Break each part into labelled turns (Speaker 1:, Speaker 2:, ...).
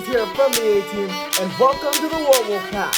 Speaker 1: Shabby's here from the A-Team, and welcome to the Wolf Pack.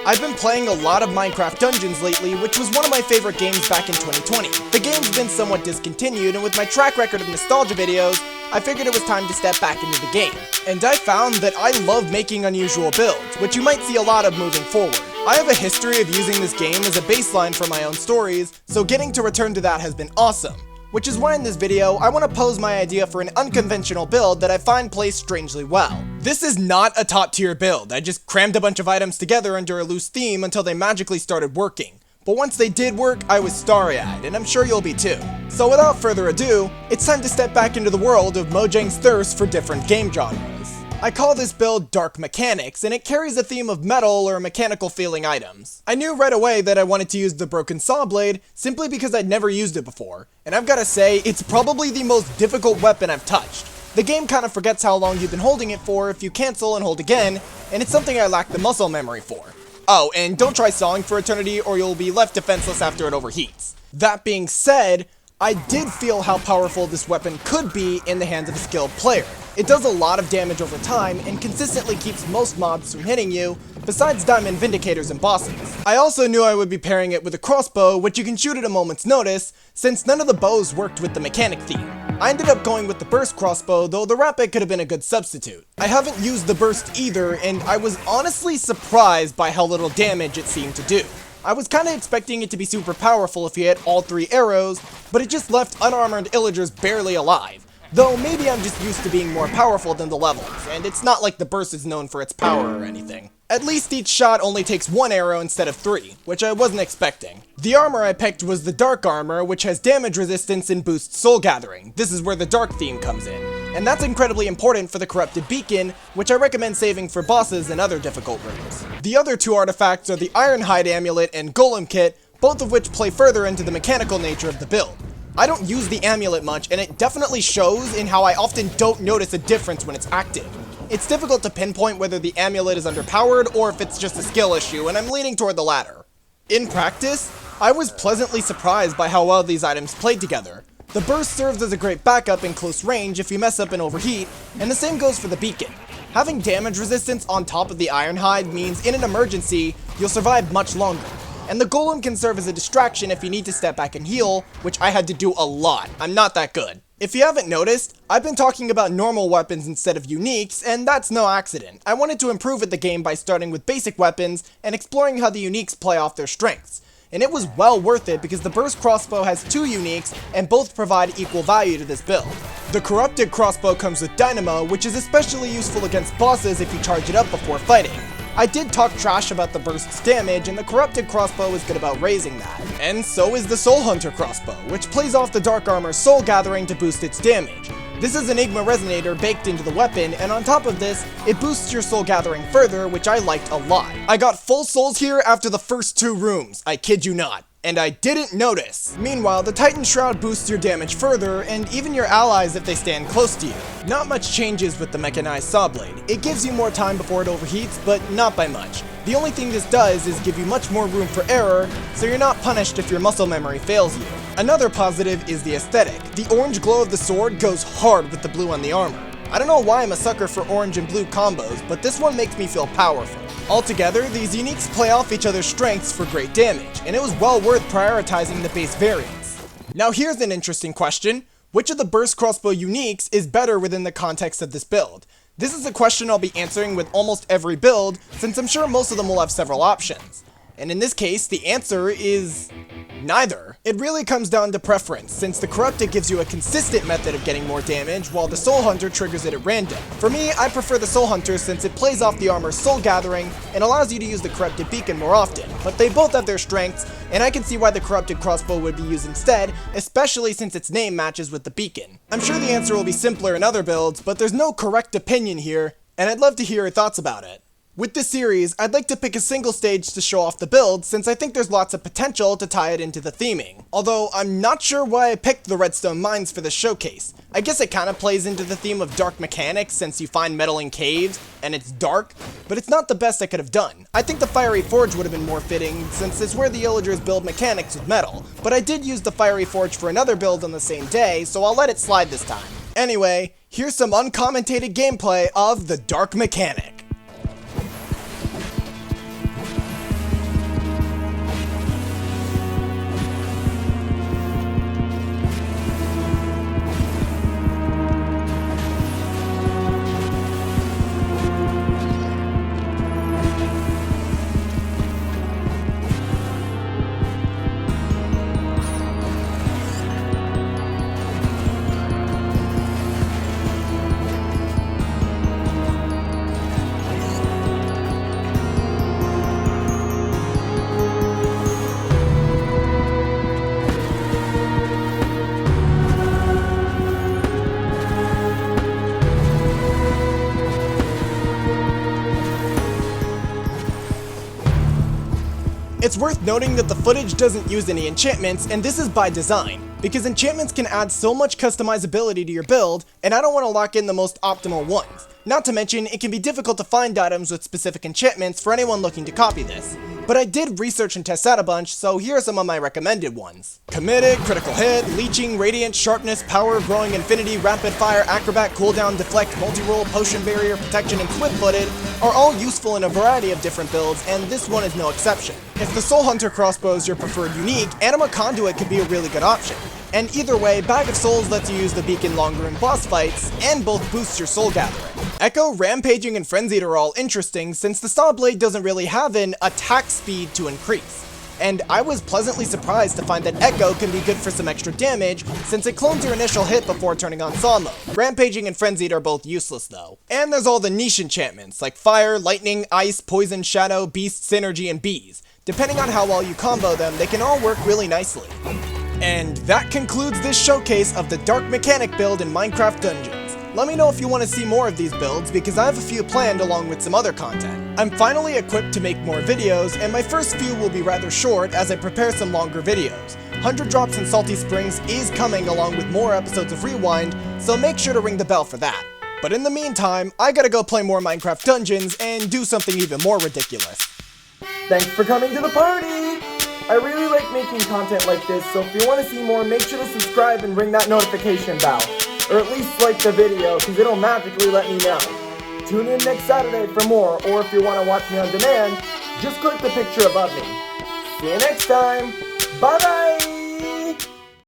Speaker 2: I've been playing a lot of Minecraft Dungeons lately, which was one of my favorite games back in 2020. The game's been somewhat discontinued, and with my track record of nostalgia videos, I figured it was time to step back into the game. And I found that I love making unusual builds, which you might see a lot of moving forward. I have a history of using this game as a baseline for my own stories, so getting to return to that has been awesome. Which is why in this video, I want to pose my idea for an unconventional build that I find plays strangely well. This is not a top tier build, I just crammed a bunch of items together under a loose theme until they magically started working. But once they did work, I was starry-eyed, and I'm sure you'll be too. So without further ado, it's time to step back into the world of Mojang's thirst for different game genres. I call this build Dark Mechanics, and it carries a theme of metal or mechanical feeling items. I knew right away that I wanted to use the broken saw blade simply because I'd never used it before, and I've gotta say, it's probably the most difficult weapon I've touched. The game kind of forgets how long you've been holding it for if you cancel and hold again, and it's something I lack the muscle memory for. Oh, and don't try sawing for eternity or you'll be left defenseless after it overheats. That being said, I did feel how powerful this weapon could be in the hands of a skilled player. It does a lot of damage over time and consistently keeps most mobs from hitting you, besides diamond vindicators and bosses. I also knew I would be pairing it with a crossbow, which you can shoot at a moment's notice, since none of the bows worked with the mechanic theme. I ended up going with the burst crossbow, though the rapid could have been a good substitute. I haven't used the burst either, and I was honestly surprised by how little damage it seemed to do. I was kinda expecting it to be super powerful if you hit all 3 arrows, but it just left unarmored illagers barely alive. Though maybe I'm just used to being more powerful than the levels, and it's not like the burst is known for its power or anything. At least each shot only takes 1 arrow instead of 3, which I wasn't expecting. The armor I picked was the dark armor, which has damage resistance and boosts soul gathering. This is where the dark theme comes in. And that's incredibly important for the corrupted beacon, which I recommend saving for bosses and other difficult rooms. The other 2 artifacts are the Ironhide amulet and golem kit, both of which play further into the mechanical nature of the build. I don't use the amulet much, and it definitely shows in how I often don't notice a difference when it's active. It's difficult to pinpoint whether the amulet is underpowered or if it's just a skill issue, and I'm leaning toward the latter. In practice, I was pleasantly surprised by how well these items played together. The burst serves as a great backup in close range if you mess up and overheat, and the same goes for the beacon. Having damage resistance on top of the Ironhide means in an emergency, you'll survive much longer. And the golem can serve as a distraction if you need to step back and heal, which I had to do a lot. I'm not that good. If you haven't noticed, I've been talking about normal weapons instead of uniques, and that's no accident. I wanted to improve at the game by starting with basic weapons and exploring how the uniques play off their strengths. And it was well worth it because the burst crossbow has 2 uniques and both provide equal value to this build. The corrupted crossbow comes with dynamo, which is especially useful against bosses if you charge it up before fighting. I did talk trash about the burst's damage, and the corrupted crossbow is good about raising that. And so is the soul hunter crossbow, which plays off the dark armor's soul gathering to boost its damage. This is Enigma resonator baked into the weapon, and on top of this, it boosts your soul gathering further, which I liked a lot. I got full souls here after the first 2 rooms, I kid you not. And I didn't notice. Meanwhile, the Titan Shroud boosts your damage further, and even your allies if they stand close to you. Not much changes with the mechanized saw blade. It gives you more time before it overheats, but not by much. The only thing this does is give you much more room for error, so you're not punished if your muscle memory fails you. Another positive is the aesthetic. The orange glow of the sword goes hard with the blue on the armor. I don't know why I'm a sucker for orange and blue combos, but this one makes me feel powerful. Altogether, these uniques play off each other's strengths for great damage, and it was well worth prioritizing the base variants. Now here's an interesting question. Which of the burst crossbow uniques is better within the context of this build? This is a question I'll be answering with almost every build, since I'm sure most of them will have several options. And in this case, the answer is neither. It really comes down to preference, since the corrupted gives you a consistent method of getting more damage, while the soul hunter triggers it at random. For me, I prefer the soul hunter since it plays off the armor's soul gathering and allows you to use the corrupted beacon more often, but they both have their strengths, and I can see why the corrupted crossbow would be used instead, especially since its name matches with the beacon. I'm sure the answer will be simpler in other builds, but there's no correct opinion here, and I'd love to hear your thoughts about it. With this series, I'd like to pick a single stage to show off the build, since I think there's lots of potential to tie it into the theming. Although, I'm not sure why I picked the Redstone Mines for this showcase. I guess it kinda plays into the theme of dark mechanics since you find metal in caves, and it's dark, but it's not the best I could have done. I think the Fiery Forge would have been more fitting, since it's where the Illagers build mechanics with metal, but I did use the Fiery Forge for another build on the same day, so I'll let it slide this time. Anyway, Here's some uncommentated gameplay of the Dark Mechanic. It's worth noting that the footage doesn't use any enchantments, and this is by design, because enchantments can add so much customizability to your build, and I don't want to lock in the most optimal ones. Not to mention, it can be difficult to find items with specific enchantments for anyone looking to copy this. But I did research and test out a bunch, so here are some of my recommended ones. Committed, Critical Hit, Leeching, Radiant, Sharpness, Power, Growing Infinity, Rapid Fire, Acrobat, Cooldown, Deflect, Multi-Roll, Potion Barrier, Protection, and Swift-Footed are all useful in a variety of different builds, and this one is no exception. If the Soul Hunter crossbow is your preferred unique, Anima Conduit could be a really good option. And either way, Bag of Souls lets you use the beacon longer in boss fights, and both boosts your soul gathering. Echo, Rampaging, and Frenzied are all interesting since the Saw Blade doesn't really have an attack speed to increase. And I was pleasantly surprised to find that Echo can be good for some extra damage since it clones your initial hit before turning on Saw mode. Rampaging and Frenzied are both useless though. And there's all the niche enchantments like Fire, Lightning, Ice, Poison, Shadow, Beast, Synergy, and Bees. Depending on how well you combo them, they can all work really nicely. And that concludes this showcase of the Dark Mechanic build in Minecraft Dungeons. Let me know if you want to see more of these builds because I have a few planned along with some other content. I'm finally equipped to make more videos, and my first few will be rather short as I prepare some longer videos. 100 Drops in Salty Springs is coming along with more episodes of Rewind, so make sure to ring the bell for that. But in the meantime, I gotta go play more Minecraft Dungeons and do something even more ridiculous.
Speaker 1: Thanks for coming to the party! I really like making content like this, so if you want to see more, make sure to subscribe and ring that notification bell. Or at least like the video, because it'll magically let me know. Tune in next Saturday for more, or if you want to watch me on demand, just click the picture above me. See you next time! Bye-bye!